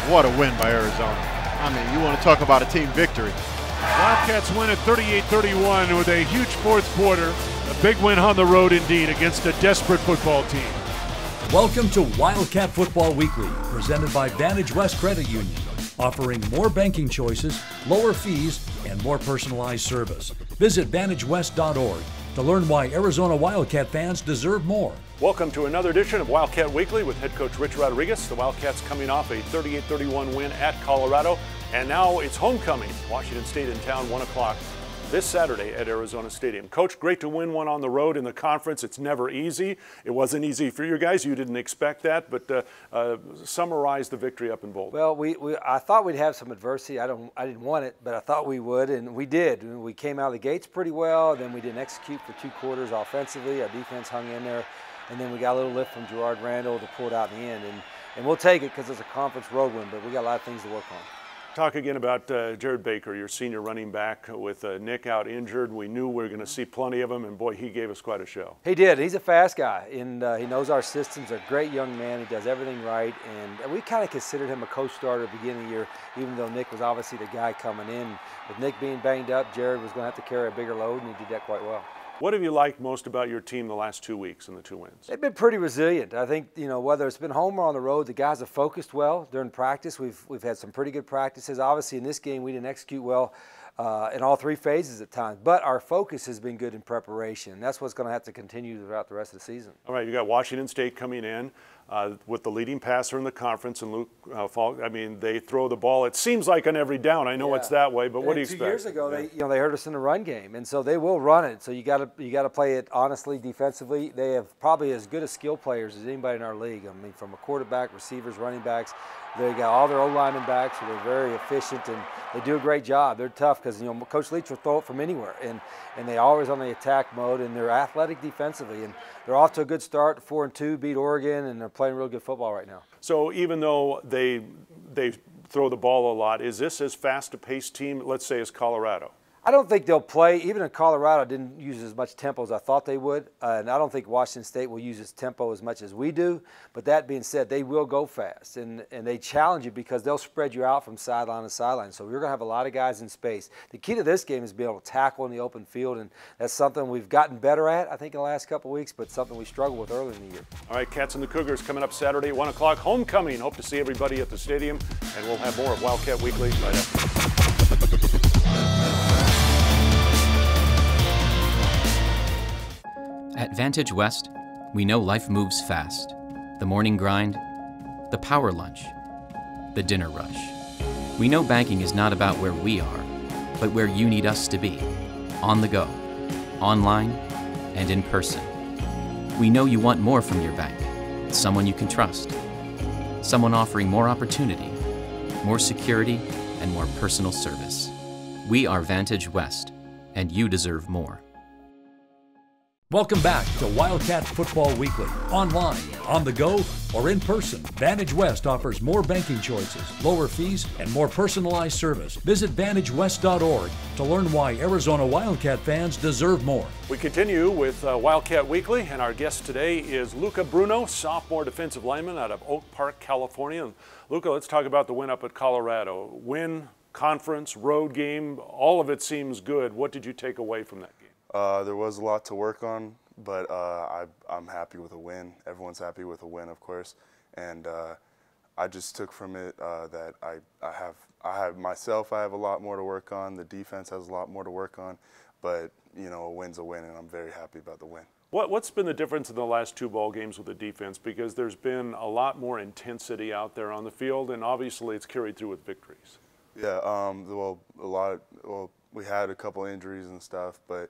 What a win by Arizona. I mean, you want to talk about a team victory. Wildcats win at 38-31 with a huge fourth quarter. A big win on the road indeed against a desperate football team. Welcome to Wildcat Football Weekly, presented by Vantage West Credit Union, offering more banking choices, lower fees, and more personalized service. Visit vantagewest.org to learn why Arizona Wildcat fans deserve more. Welcome to another edition of Wildcat Weekly with head coach Rich Rodriguez. The Wildcats coming off a 38-31 win at Colorado, and now it's homecoming. Washington State in town, 1 o'clock this Saturday at Arizona Stadium. Coach, great to win one on the road in the conference. It's never easy. It wasn't easy for you guys. You didn't expect that, but summarize the victory up in Boulder. Well, I thought we'd have some adversity. I didn't want it, but I thought we would, and we did. We came out of the gates pretty well. Then we didn't execute for 2 quarters offensively. Our defense hung in there, and then we got a little lift from Gerard Randall to pull it out in the end. And we'll take it because it's a conference road win, but we got a lot of things to work on. Talk again about Jared Baker, your senior running back, with Nick out injured. We knew we were going to see plenty of him, and boy, he gave us quite a show. He did. He's a fast guy, and he knows our systems. A great young man. He does everything right, and we kind of considered him a co-starter at the beginning of the year, even though Nick was obviously the guy coming in. With Nick being banged up, Jared was going to have to carry a bigger load, and he did that quite well. What have you liked most about your team the last 2 weeks and the 2 wins? They've been pretty resilient. I think, whether it's been home or on the road, the guys have focused well during practice. We've had some pretty good practices. Obviously, in this game, we didn't execute well in all 3 phases at times, but our focus has been good in preparation. That's what's going to have to continue throughout the rest of the season. All right, you got Washington State coming in with the leading passer in the conference, and Luke Falk. I mean, they throw the ball. It seems like on every down. I know it's that way, but what do you expect? 2 years ago, they hurt us in the run game, and so they will run it. So you got to play it honestly, defensively. They have probably as good a skill players as anybody in our league. I mean, from a quarterback, receivers, running backs. They got all their O-linemen back, so they're very efficient, and they do a great job. They're tough because, Coach Leach will throw it from anywhere, and they're always on the attack mode, and they're athletic defensively, and they're off to a good start, 4-2, beat Oregon, and they're playing real good football right now. So even though they throw the ball a lot, is this as fast a paced team, let's say, as Colorado? I don't think they'll play. Even in Colorado, didn't use as much tempo as I thought they would. And I don't think Washington State will use its tempo as much as we do. But that being said, they will go fast. And they challenge you because they'll spread you out from sideline to sideline. So you're going to have a lot of guys in space. The key to this game is being able to tackle in the open field. And that's something we've gotten better at, I think, in the last couple of weeks, but something we struggled with early in the year. All right, Cats and the Cougars coming up Saturday at 1 o'clock. Homecoming. Hope to see everybody at the stadium. And we'll have more of Wildcat Weekly right after. At Vantage West, we know life moves fast. The morning grind, the power lunch, the dinner rush. We know banking is not about where we are, but where you need us to be. On the go, online, and in person. We know you want more from your bank. Someone you can trust. Someone offering more opportunity, more security, and more personal service. We are Vantage West, and you deserve more. Welcome back to Wildcat Football Weekly. Online, on the go, or in person, Vantage West offers more banking choices, lower fees, and more personalized service. Visit vantagewest.org to learn why Arizona Wildcat fans deserve more. We continue with Wildcat Weekly, and our guest today is Luca Bruno, sophomore defensive lineman out of Oak Park, California. And Luca, let's talk about the win up at Colorado. Win, conference, road game, all of it seems good. What did you take away from that game? There was a lot to work on, but I'm happy with a win. Everyone's happy with a win, of course, and I just took from it that I have a lot more to work on. The defense has a lot more to work on, but a win's a win, and I'm very happy about the win. What's been the difference in the last 2 ball games with the defense? Because there's been a lot more intensity out there on the field, and obviously it's carried through with victories. Yeah, we had a couple injuries and stuff, but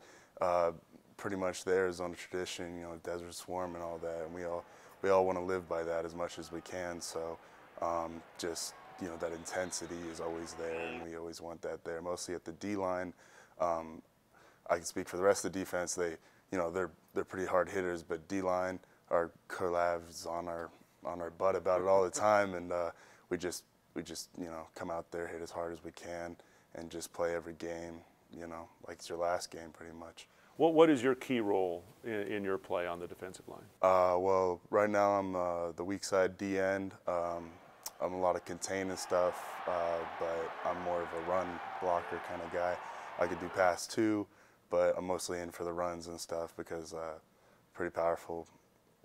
pretty much there is on the tradition, Desert Swarm and all that, and we all want to live by that as much as we can. So that intensity is always there, and we always want that there. Mostly at the D line, I can speak for the rest of the defense. They're pretty hard hitters, but D line, our Kurlav's on our butt about it all the time, and we just come out there, hit as hard as we can, and just play every game. Like it's your last game pretty much. What is your key role in your play on the defensive line? Well, right now I'm the weak side D end. I'm a lot of containing stuff, but I'm more of a run blocker kind of guy. I could do pass too, but I'm mostly in for the runs and stuff because pretty powerful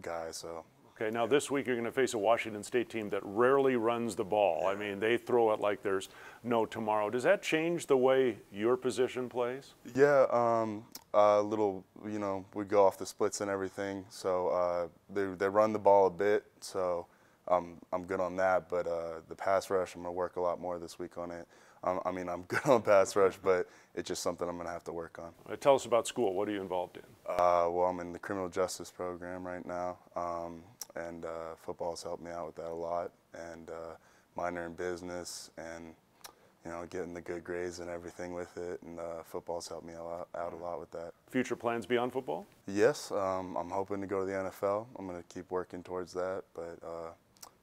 guy. So. Okay, now this week you're going to face a Washington State team that rarely runs the ball. I mean, they throw it like there's no tomorrow. Does that change the way your position plays? Yeah, a little, you know, we go off the splits and everything, so they run the ball a bit, so I'm good on that, but the pass rush, I'm going to work a lot more this week on it. I mean, I'm good on pass rush, but it's just something I'm going to have to work on. Tell us about school. What are you involved in? Well, I'm in the criminal justice program right now, and football's helped me out with that a lot, and minor in business, and you know, getting the good grades and everything with it, and football's helped me out a lot with that. Future plans beyond football? Yes, I'm hoping to go to the NFL. I'm going to keep working towards that, but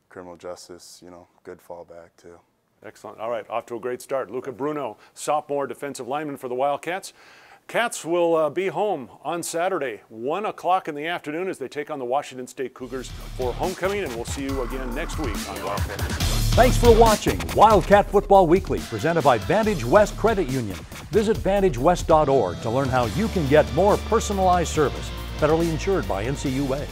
criminal justice, you know, good fallback too. Excellent. All right, off to a great start. Luca Bruno, sophomore defensive lineman for the Wildcats. Cats will be home on Saturday, 1 o'clock in the afternoon as they take on the Washington State Cougars for homecoming, and we'll see you again next week on Wildcat. Thanks for watching Wildcat Football Weekly, presented by Vantage West Credit Union. Visit vantagewest.org to learn how you can get more personalized service, federally insured by NCUA.